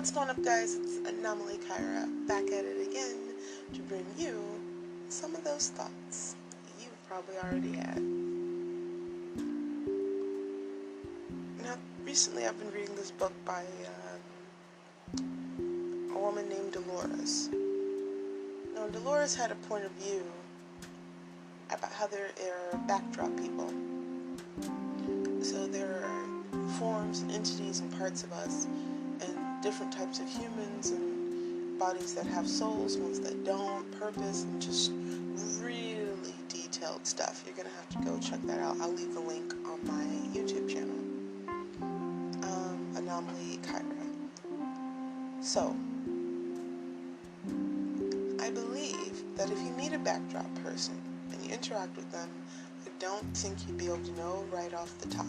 What's going up, guys? It's Anomalycyra back at it again to bring you some of those thoughts you've probably already had. Now, recently I've been reading this book by a woman named Dolores. Now, Dolores had a point of view about how there are backdrop people. So there are forms, entities, and parts of us, and different types of humans, and bodies that have souls, ones that don't, purpose, and just really detailed stuff. You're going to have to go check that out. I'll leave the link on my YouTube channel, Anomalycyra. So, I believe that if you meet a backdrop person and you interact with them, I don't think you'd be able to know right off the top.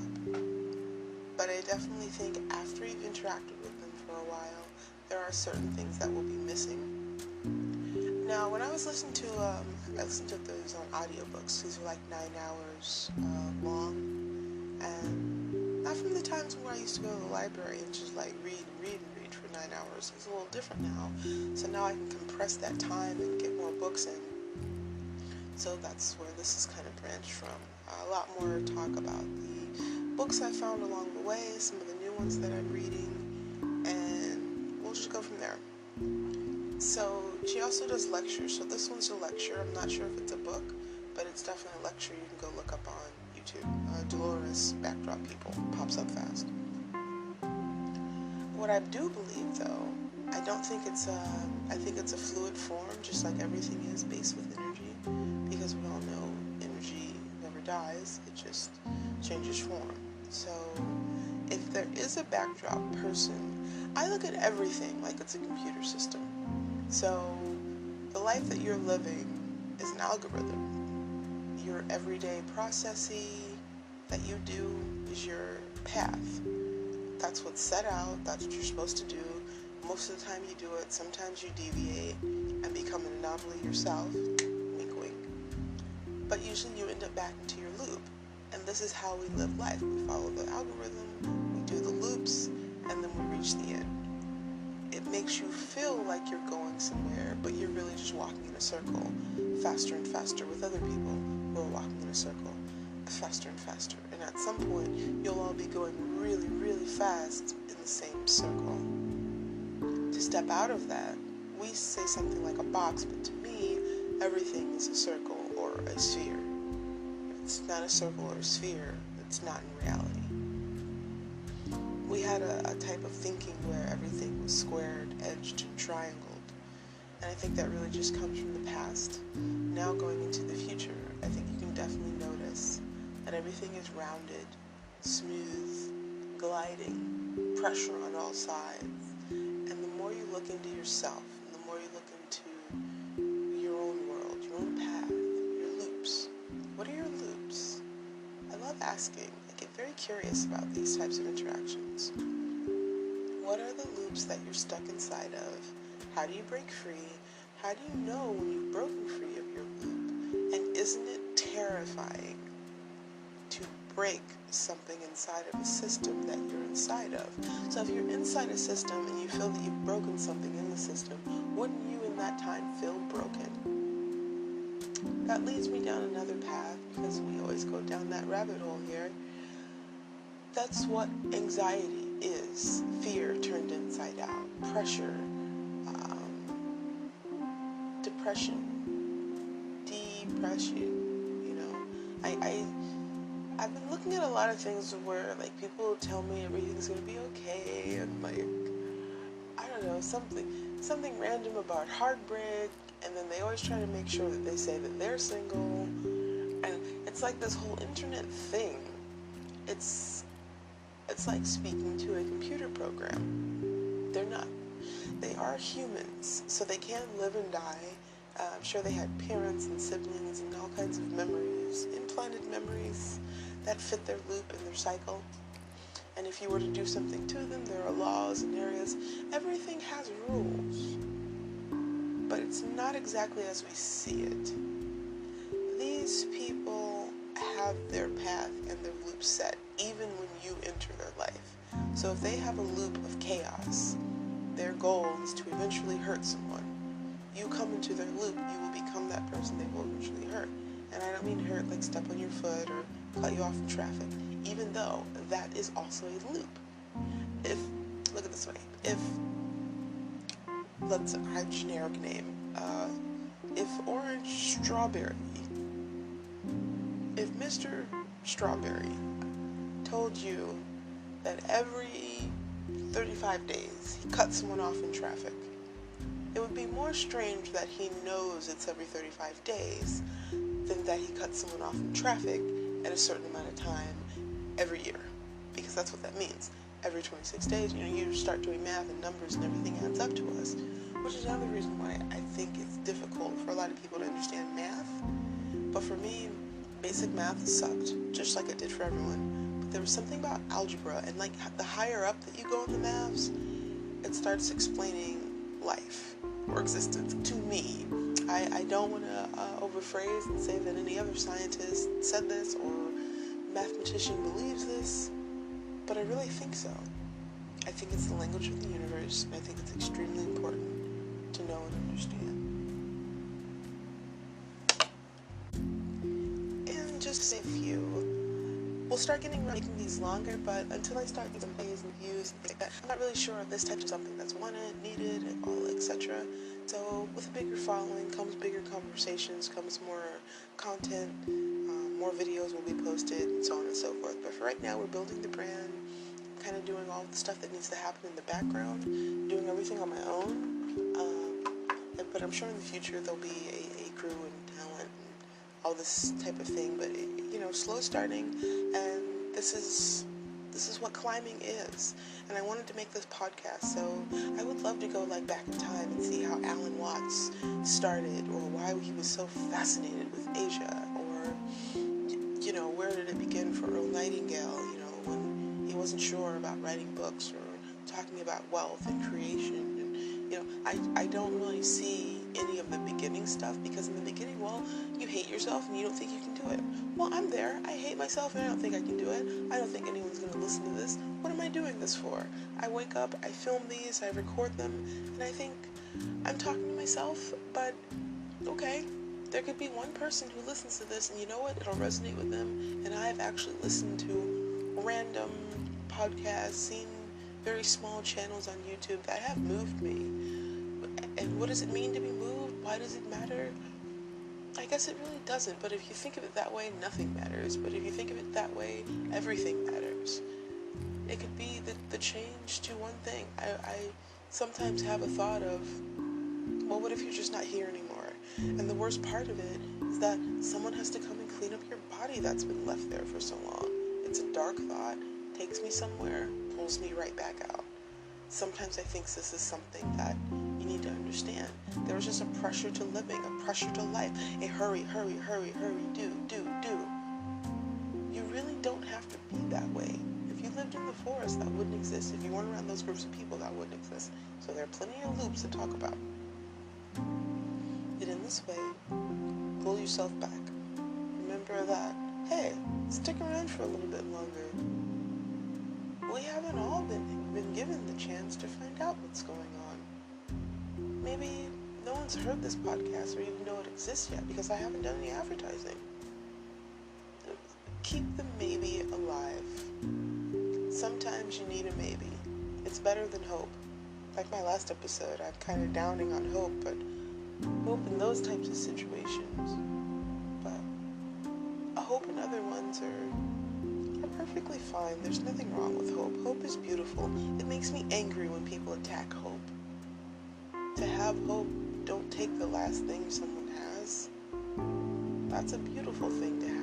But I definitely think after you've interacted with them for a while, there are certain things that will be missing. Now, when I was listening to, I listened to those on audiobooks. These are like 9 hours long. And not from the times where I used to go to the library and just like read for 9 hours. It's a little different now. So now I can compress that time and get more books in. So that's where this is kind of branched from. A lot more talk about the books I found along the way, some of the new ones that I'm reading, and we'll just go from there. So she also does lectures. So this one's a lecture. I'm not sure if it's a book, but it's definitely a lecture you can go look up on YouTube. Dolores Backdrop People pops up fast. What I do believe, though, I think it's a fluid form, just like everything is based with energy, because we all know energy never dies, it just changes form. So if there is a backdrop person, I look at everything like it's a computer system. So the life that you're living is an algorithm. Your everyday processing that you do is your path. That's what's set out, that's what you're supposed to do. Most of the time you do it, sometimes you deviate and become an anomaly yourself, wink wink. But usually you end up back into your loop. And this is how we live life. We follow the algorithm, we do the loops, and then we reach the end. It makes you feel like you're going somewhere, but you're really just walking in a circle, faster and faster with other people who are walking in a circle, faster and faster. And at some point, you'll all be going really, really fast in the same circle. To step out of that, we say something like a box, but to me, everything is a circle or a sphere. If it's not a circle or a sphere, it's not in reality. We had a type of thinking where everything was squared, edged, and triangled. And I think that really just comes from the past. Now going into the future, I think you can definitely notice that everything is rounded, smooth, gliding, pressure on all sides. And the more you look into yourself, and the more you look into your own world, your own path, your loops. What are your loops? I love asking. I get very curious about these types of interactions. What are the loops that you're stuck inside of? How do you break free? How do you know when you've broken free of your loop? And isn't it terrifying to break something inside of a system that you're inside of? So if you're inside a system and you feel that you've broken something in the system, wouldn't you in that time feel broken? That leads me down another path, because we always go down that rabbit hole here. That's what anxiety is. Fear turned inside out. Pressure. Depression. You know. I've been looking at a lot of things where like people tell me everything's gonna be okay, and like, I don't know, something random about heartbreak, and then they always try to make sure that they say that they're single, and it's like this whole internet thing. It's like speaking to a computer program. They're not. They are humans, so they can live and die. I'm sure they had parents and siblings and all kinds of memories, implanted memories that fit their loop and their cycle. And if you were to do something to them, there are laws and areas. Everything has rules. But it's not exactly as we see it. These people have their path and their loop set, even when you enter their life. So if they have a loop of chaos, their goal is to eventually hurt someone. You come into their loop, you will become that person they will eventually hurt. And I don't mean hurt like step on your foot or cut you off in traffic, even though that is also a loop. Look at this way, let's a generic name, if Orange Strawberry, if Mr. Strawberry told you that every 35 days he cut someone off in traffic, it would be more strange that he knows it's every 35 days than that he cut someone off in traffic at a certain amount of time every year, because that's what that means. Every 26 days, you start doing math and numbers and everything adds up to us, which is another reason why I think it's difficult for a lot of people to understand math. But for me, basic math sucked, just like it did for everyone. But there was something about algebra, and like the higher up that you go in the maths, it starts explaining life or existence to me. I don't want to overphrase and say that any other scientist said this or mathematician believes this, but I really think so. I think it's the language of the universe, and I think it's extremely important to know and understand. And just to say a few, we'll start making these longer, but until I start getting plays and views and things like that, I'm not really sure if this type of something that's wanted, needed, and all, etc. So with a bigger following comes bigger conversations, comes more content, more videos will be posted, and so on and so forth. But for right now, we're building the brand, kind of doing all the stuff that needs to happen in the background, doing everything on my own. But I'm sure in the future there'll be a crew and talent and all this type of thing. But slow starting, and this is what climbing is. And I wanted to make this podcast, so I would love to go back in time and see how Alan Watts started, or why he was so fascinated with Asia, or where did it begin for Earl Nightingale, when he wasn't sure about writing books or talking about wealth and creation. And I don't really see any of the beginning stuff, because in the beginning, you hate yourself and you don't think you can do it. Well, I'm there. I hate myself and I don't think I can do it. I don't think anyone's going to listen to this. What am I doing this for? I wake up, I film these, I record them, and I think I'm talking to myself, but okay, there could be one person who listens to this, and you know what? It'll resonate with them. And I've actually listened to random podcasts, seen very small channels on YouTube that have moved me. And what does it mean to be moved? Why does it matter? I guess it really doesn't, but if you think of it that way, nothing matters. But if you think of it that way, everything matters. It could be the change to one thing. I sometimes have a thought of, what if you're just not here anymore? And the worst part of it is that someone has to come and clean up your body that's been left there for so long. It's a dark thought, takes me somewhere, pulls me right back out. Sometimes I think this is something that you need to understand. There is just a pressure to living, a pressure to life, a hurry, do. You really don't have to be that way. If you lived in the forest, that wouldn't exist. If you weren't around those groups of people, that wouldn't exist. So there are plenty of loops to talk about. And in this way, pull yourself back. Remember that, hey, stick around for a little bit longer. We haven't all been given the chance to find out what's going on. Maybe no one's heard this podcast or even know it exists yet, because I haven't done any advertising. Keep the maybe alive. Sometimes you need a maybe. It's better than hope. Like my last episode, I'm kind of downing on hope, but hope in those types of situations. But hope in other ones are perfectly fine. There's nothing wrong with hope. Hope is beautiful. It makes me angry when people attack hope. To have hope, don't take the last thing someone has. That's a beautiful thing to have.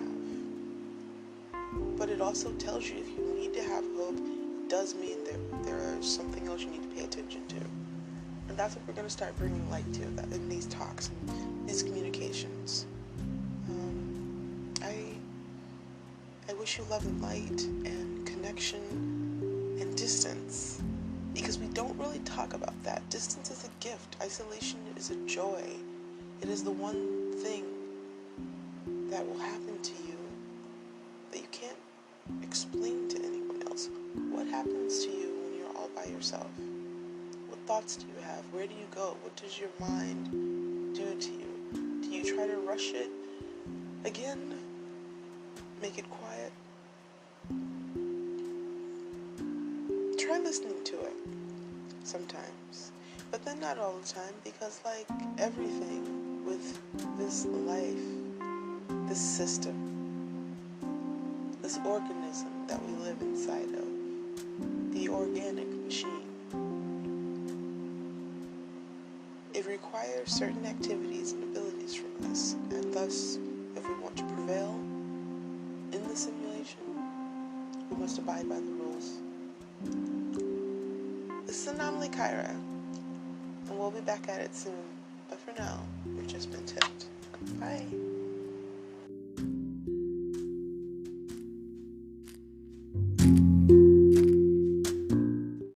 But it also tells you if you need to have hope, it does mean there is something else you need to pay attention to. And that's what we're going to start bringing light to in these talks and these communications. I wish you love and light and connection and distance, because we don't really talk about that. Distance is a gift. Isolation is a joy. It is the one thing that will happen to you that you can't explain to anyone else. What happens to you when you're all by yourself? thoughts do you have? Where do you go? What does your mind do to you? Do you try to rush it? Again, make it quiet. Try listening to it sometimes, but then not all the time, because like everything with this life, this system, this organism that we live inside of, the organic machine, it requires certain activities and abilities from us, and thus, if we want to prevail in the simulation, we must abide by the rules. This is Anomalycyra, and we'll be back at it soon, but for now, we've just been tipped. Bye.